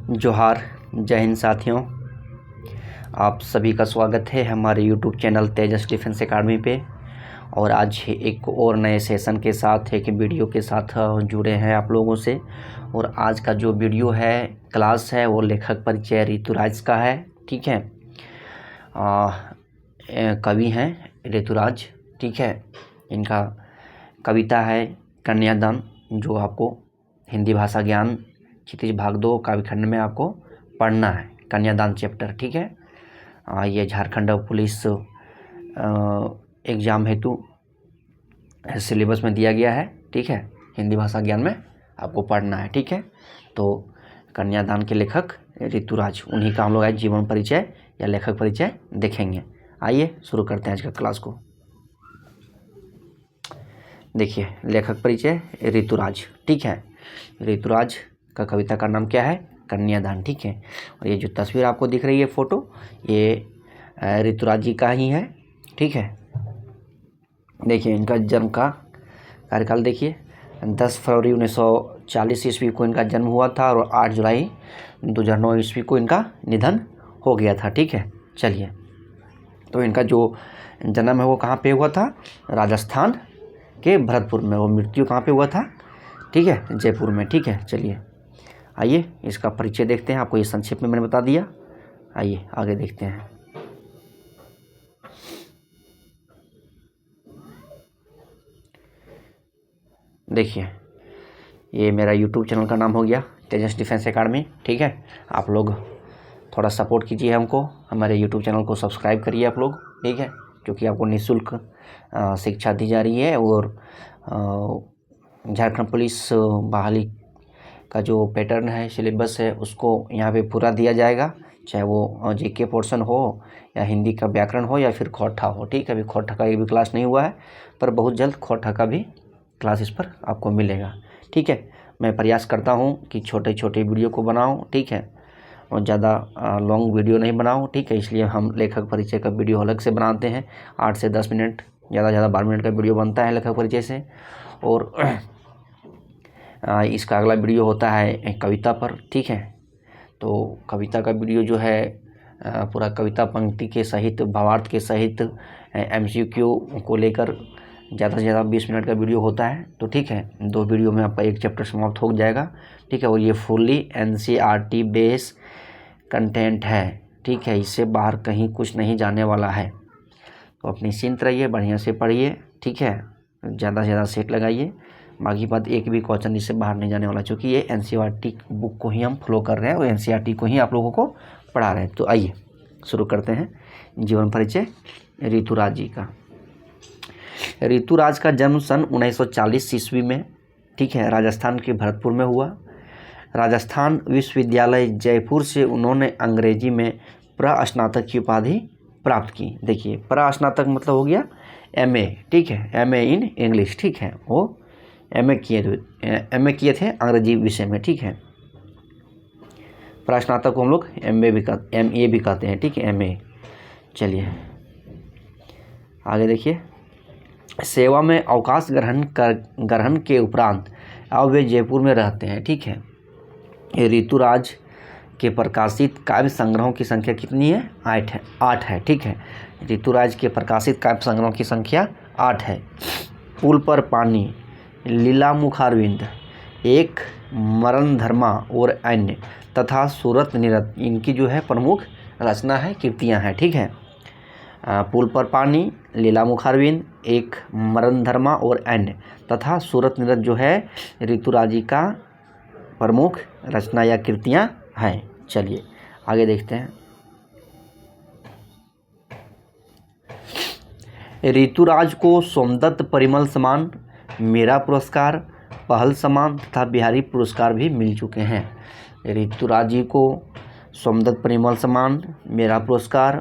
जोहार, जय हिंद साथियों। आप सभी का स्वागत है हमारे यूट्यूब चैनल तेजस डिफेंस एकेडमी पे। और आज एक और नए सेशन के साथ, एक वीडियो के साथ जुड़े हैं आप लोगों से। और आज का जो वीडियो है, क्लास है, वो लेखक परिचय ऋतुराज का है। ठीक है, कवि हैं ऋतुराज। ठीक है, इनका कविता है कन्यादान, जो आपको हिंदी भाषा ज्ञान क्षितिज भाग 2 काव्यखंड में आपको पढ़ना है, कन्यादान चैप्टर। ठीक है, ये झारखंड पुलिस एग्ज़ाम हेतु सिलेबस में दिया गया है। ठीक है, हिंदी भाषा ज्ञान में आपको पढ़ना है। ठीक है, तो कन्यादान के लेखक ऋतुराज, उन्हीं का हम लोग आज जीवन परिचय या लेखक परिचय देखेंगे। आइए शुरू करते हैं आज का क्लास को। देखिए, लेखक परिचय ऋतुराज। ठीक है, ऋतुराज का कविता का नाम क्या है? कन्यादान। ठीक है, और ये जो तस्वीर आपको दिख रही है, फोटो, ये ऋतुराज जी का ही है। ठीक है, देखिए इनका जन्म का कार्यकाल देखिए, 10 फरवरी 1940 ईस्वी को इनका जन्म हुआ था और 8 जुलाई 2009 ईस्वी को इनका निधन हो गया था। ठीक है, चलिए, तो इनका जो जन्म है वो कहाँ पे हुआ था? राजस्थान के भरतपुर में। वो मृत्यु कहाँ पे हुआ था? ठीक है, जयपुर में। ठीक है, चलिए आइए इसका परिचय देखते हैं। आपको ये संक्षेप में मैंने बता दिया, आइए आगे देखते हैं। देखिए, ये मेरा यूट्यूब चैनल का नाम हो गया तेजस डिफेंस एकेडमी। ठीक है, आप लोग थोड़ा सपोर्ट कीजिए हमको, हमारे यूट्यूब चैनल को सब्सक्राइब करिए आप लोग। ठीक है, क्योंकि आपको निःशुल्क शिक्षा दी जा रही है। और झारखंड पुलिस बहाली का जो पैटर्न है, सिलेबस है, उसको यहाँ पे पूरा दिया जाएगा, चाहे वो जीके पोर्शन हो या हिंदी का व्याकरण हो या फिर खोटा हो। ठीक है, अभी खोटा का एक भी क्लास नहीं हुआ है, पर बहुत जल्द खोटा का भी क्लास इस पर आपको मिलेगा। ठीक है, मैं प्रयास करता हूँ कि छोटे छोटे वीडियो को बनाऊँ। ठीक है, और ज़्यादा लॉन्ग वीडियो नहीं बनाऊँ। ठीक है, इसलिए हम लेखक परिचय का वीडियो अलग से बनाते हैं। 8 से 10 मिनट, ज़्यादा 12 मिनट का वीडियो बनता है लेखक परिचय से। और इसका अगला वीडियो होता है कविता पर। ठीक है, तो कविता का वीडियो जो है पूरा कविता पंक्ति के सहित, भावार्थ के सहित, MCQ को लेकर ज़्यादा से ज़्यादा 20 मिनट का वीडियो होता है। तो ठीक है, 2 वीडियो में आपका एक चैप्टर समाप्त हो जाएगा। ठीक है, और ये फुल्ली NCERT बेस कंटेंट है। ठीक है, इससे बाहर कहीं कुछ नहीं जाने वाला है। तो अपनी निश्चिंत रहिए, बढ़िया से पढ़िए। ठीक है, ज़्यादा से ज़्यादा सेट लगाइए। बाकी बात, एक भी क्वेश्चन इससे बाहर नहीं जाने वाला, क्योंकि ये NCERT बुक को ही हम फॉलो कर रहे हैं और NCERT को ही आप लोगों को पढ़ा रहे हैं। तो आइए शुरू करते हैं जीवन परिचय ऋतुराज जी का। ऋतुराज का जन्म सन 1940 ईस्वी में, ठीक है, राजस्थान के भरतपुर में हुआ। राजस्थान विश्वविद्यालय जयपुर से उन्होंने अंग्रेजी में प्रस्नातक की उपाधि प्राप्त की। देखिए, प्रस्नातक मतलब हो गया MA। ठीक है, MA इन इंग्लिश। ठीक है, वो MA किए थे अंग्रेजी विषय में। ठीक है, प्रस्नातक को हम लोग MA भी कहते हैं। ठीक है, MA। चलिए आगे देखिए, सेवा में अवकाश ग्रहण के उपरांत अब वे जयपुर में रहते हैं। ठीक है, ये ऋतुराज के प्रकाशित काव्य संग्रहों की संख्या कितनी है? 8 है। ठीक है, ऋतुराज के प्रकाशित काव्य संग्रहों की संख्या 8 है। पुल पर पानी, लीलामुखारविंद, एक मरणधर्मा और अन्य तथा सूरत निरत, इनकी जो है प्रमुख रचना है, कृतियाँ हैं। ठीक है, पुल पर पानी, लीलामुखारविंद, एक मरणधर्मा और अन्य तथा सूरत निरत जो है ऋतुराज जी का प्रमुख रचना या कृतियाँ हैं। चलिए आगे देखते हैं। ऋतुराज को सोमदत्त परिमल सम्मान, मीरा पुरस्कार, पहल सम्मान तथा बिहारी पुरस्कार भी मिल चुके हैं। ऋतुराज जी को सोमदत्त परिमल सम्मान, मीरा पुरस्कार,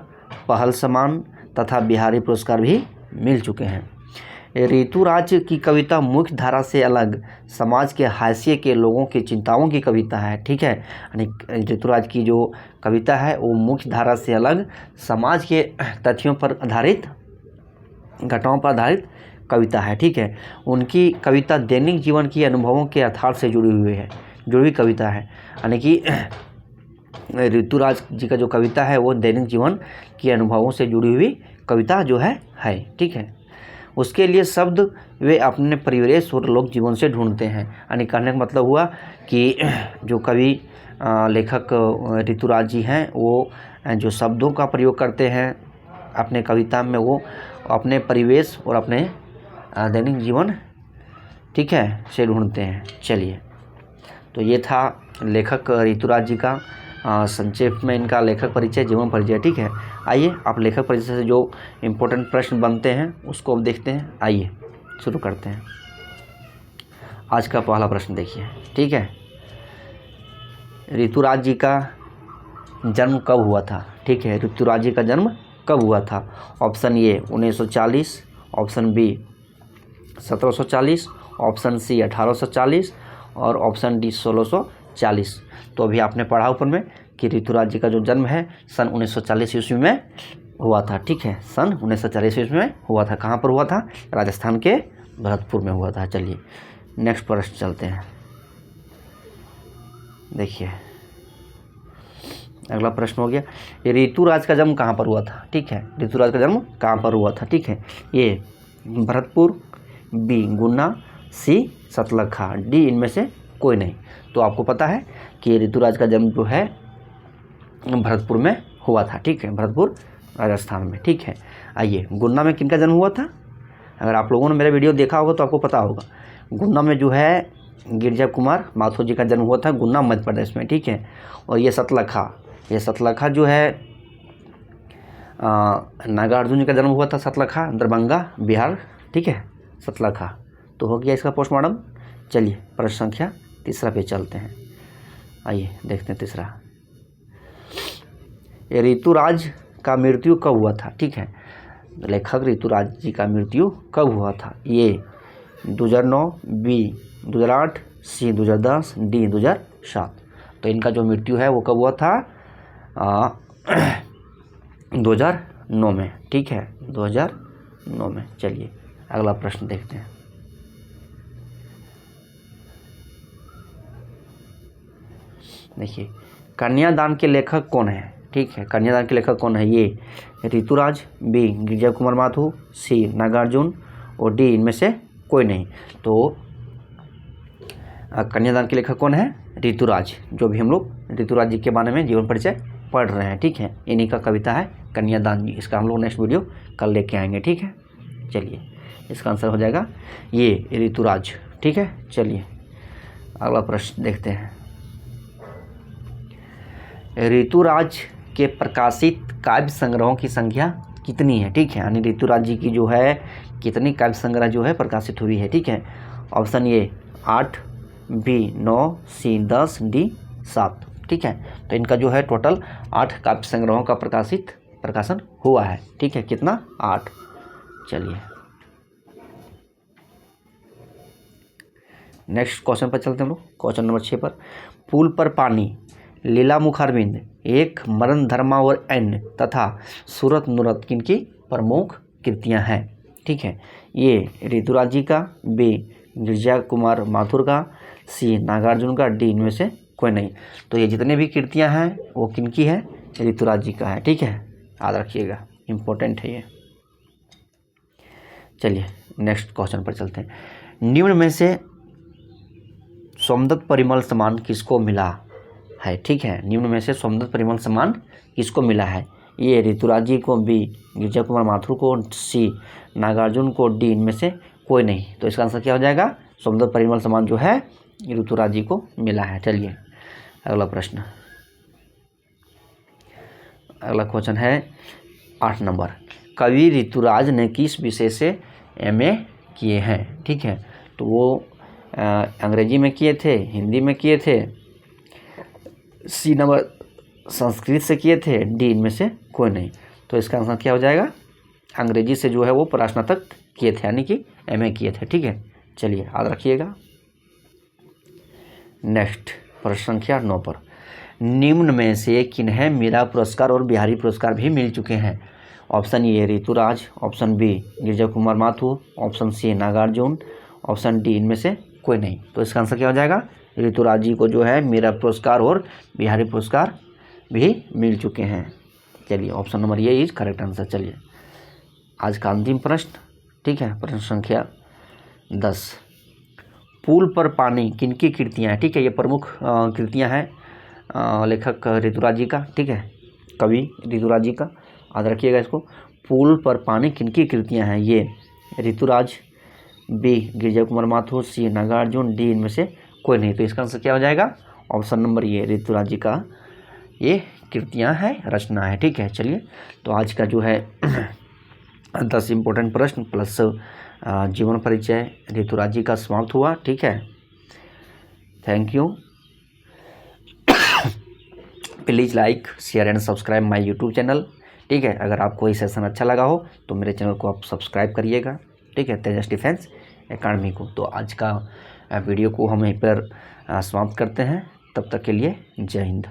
पहल सम्मान तथा बिहारी पुरस्कार भी मिल चुके हैं। ऋतुराज की कविता मुख्य धारा से अलग समाज के हाशिए के लोगों की चिंताओं की कविता है। ठीक है, यानी ऋतुराज की जो कविता है वो मुख्य धारा से अलग समाज के तथ्यों पर आधारित, घटनाओं पर आधारित कविता है। ठीक है, उनकी कविता दैनिक जीवन की अनुभवों के यथार्थ से जुड़ी हुई कविता है। यानी कि ऋतुराज जी का जो कविता है वो दैनिक जीवन के अनुभवों से जुड़ी हुई कविता जो है ठीक है। उसके लिए शब्द वे अपने परिवेश और लोक जीवन से ढूंढते हैं। यानी कहने का मतलब हुआ कि जो कवि लेखक ऋतुराज जी हैं वो जो शब्दों का प्रयोग करते हैं अपने कविता में, वो अपने परिवेश और अपने दैनिक जीवन ठीक है से ढूंढते हैं। चलिए, तो ये था लेखक ऋतुराज जी का संक्षेप में इनका लेखक परिचय, जीवन परिचय। ठीक है, आइए आप लेखक परिचय से जो इम्पोर्टेंट प्रश्न बनते हैं उसको अब देखते हैं। आइए शुरू करते हैं। आज का पहला प्रश्न देखिए। ठीक है, ऋतुराज जी का जन्म कब हुआ था? ठीक है, ऋतुराज जी का जन्म कब हुआ था? Option A 1940, option B 1740, option C 1840 और ऑप्शन डी 1640। तो अभी आपने पढ़ा ऊपर में कि ऋतुराज जी का जो जन्म है सन 1940 ईस्वी में हुआ था। ठीक है, सन 1940 ईस्वी में हुआ था। कहाँ पर हुआ था? राजस्थान के भरतपुर में हुआ था। चलिए नेक्स्ट प्रश्न चलते हैं। देखिए अगला प्रश्न हो गया, ऋतुराज का जन्म कहाँ पर हुआ था? ठीक है, ऋतुराज का जन्म कहाँ पर हुआ था? ठीक है, ए भरतपुर, बी गुना, सी सतलखा, डी इनमें से कोई नहीं। तो आपको पता है कि ऋतुराज का जन्म जो है भरतपुर में हुआ था। ठीक है, भरतपुर राजस्थान में। ठीक है, आइए गुन्ना में किनका जन्म हुआ था? अगर आप लोगों ने मेरा वीडियो देखा होगा तो आपको पता होगा। गुन्ना में जो है गिरजा कुमार माथुर जी का जन्म हुआ था, गुन्ना मध्य प्रदेश में। ठीक है, और ये सतलखा जो है नागार्जुन जी का जन्म हुआ था, सतलखा दरभंगा बिहार। ठीक है, सतलखा। तो हो गया इसका पोस्टमार्टम। चलिए प्रश्न संख्या तीसरा पे चलते हैं। आइए देखते हैं तीसरा, ऋतुराज का मृत्यु कब हुआ था? ठीक है, लेखक ऋतुराज जी का मृत्यु कब हुआ था? ए 2009, बी 2008, सी 2010, डी 2007। तो इनका जो मृत्यु है वो कब हुआ था? 2009 में। ठीक है, 2009 में। चलिए अगला प्रश्न देखते हैं। देखिए कन्यादान के लेखक कौन है? ठीक है, कन्यादान के लेखक कौन है? ये ऋतुराज, बी गिरजा कुमार माथुर, सी नागार्जुन और डी इनमें से कोई नहीं। तो कन्यादान के लेखक कौन है? ऋतुराज। जो भी हम लोग ऋतुराज जी के बारे में जीवन परिचय पढ़ रहे हैं। ठीक है, इन्हीं का कविता है कन्यादान जी। इसका हम लोग नेक्स्ट वीडियो कल लेके आएंगे। ठीक है, चलिए इसका आंसर हो जाएगा ये ऋतुराज। ठीक है, चलिए अगला प्रश्न देखते हैं। ऋतुराज के प्रकाशित काव्य संग्रहों की संख्या कितनी है? ठीक है, यानी ऋतुराज जी की जो है कितनी काव्य संग्रह जो है प्रकाशित हुई है? ठीक है, option A 8, B 9, C 10, D 7। ठीक है, तो इनका जो है टोटल 8 काव्य संग्रहों का प्रकाशन हुआ है। ठीक है, कितना? 8। चलिए नेक्स्ट क्वेश्चन पर चलते हैं हम लोग। क्वेश्चन नंबर 6 पर, पुल पर पानी, लीला मुखारबिंद, एक मरण धर्मा और अन्य तथा सूरत नूरत किनकी प्रमुख कृतियां हैं? ठीक है, ये ऋतुराज जी का, बी गिरजा कुमार माथुर का, सी नागार्जुन का, डी इनमें से कोई नहीं। तो ये जितने भी कृतियां हैं वो किनकी है? ऋतुराज जी का है। ठीक है, याद रखिएगा, इम्पोर्टेंट है ये। चलिए नेक्स्ट क्वेश्चन पर चलते हैं। निम्न में से सोमदत्त परिमल सम्मान किसको मिला है? ठीक है, निम्न में से सोमदत्त परिमल सम्मान किसको मिला है? ये ऋतुराज जी को, बी गिरजा कुमार माथुर को, सी नागार्जुन को, डी इनमें से कोई नहीं। तो इसका आंसर क्या हो जाएगा? सोमदत्त परिमल सम्मान जो है ऋतुराज जी को मिला है। चलिए अगला प्रश्न, अगला क्वेश्चन है 8 नंबर, कवि ऋतुराज ने किस विषय से MA किए हैं? ठीक है, तो वो अंग्रेजी में किए थे, हिंदी में किए थे, सी नंबर संस्कृत से किए थे, डी इनमें से कोई नहीं। तो इसका आंसर क्या हो जाएगा? अंग्रेजी से जो है वो स्नातक किए थे, यानी कि MA किए थे। ठीक है, चलिए याद रखिएगा। नेक्स्ट प्रश्न संख्या 9 पर, निम्न में से किन्हें मीरा पुरस्कार और बिहारी पुरस्कार भी मिल चुके हैं? Option A Rituraj, option B Girija Kumar Mathur, option C Nagarjun, option D इनमें से कोई नहीं। तो इसका आंसर क्या हो जाएगा? ऋतुराज जी को जो है मीरा पुरस्कार और बिहारी पुरस्कार भी मिल चुके हैं। चलिए ऑप्शन नंबर ये इज करेक्ट आंसर। चलिए आज का अंतिम प्रश्न, ठीक है, प्रश्न संख्या 10। पुल पर पानी किनकी कृतियाँ हैं? ठीक है, ये प्रमुख कृतियाँ हैं लेखक ऋतुराज जी का, ठीक है, कवि ऋतुराज जी का। याद रखिएगा इसको। पुल पर पानी किनकी कृतियाँ हैं? ये ऋतुराज, बी गिरिजा कुमार माथुर, सी नागार्जुन, डी इनमें से कोई नहीं। तो इसका आंसर क्या हो जाएगा? ऑप्शन नंबर ये ऋतुराज जी का ये कृतियाँ हैं, रचना है, ठीक है। चलिए तो आज का जो है 10 इम्पोर्टेंट प्रश्न प्लस जीवन परिचय ऋतुराज जी का समाप्त हुआ, ठीक है। Thank you. Please like share and subscribe my YouTube channel, ठीक है। अगर आपको ये सेशन अच्छा लगा हो तो मेरे चैनल को आप सब्सक्राइब करिएगा, ठीक है, तेजस डिफेंस एकेडमी को। तो आज का वीडियो को हम यहीं पर समाप्त करते हैं। तब तक के लिए जय हिंद।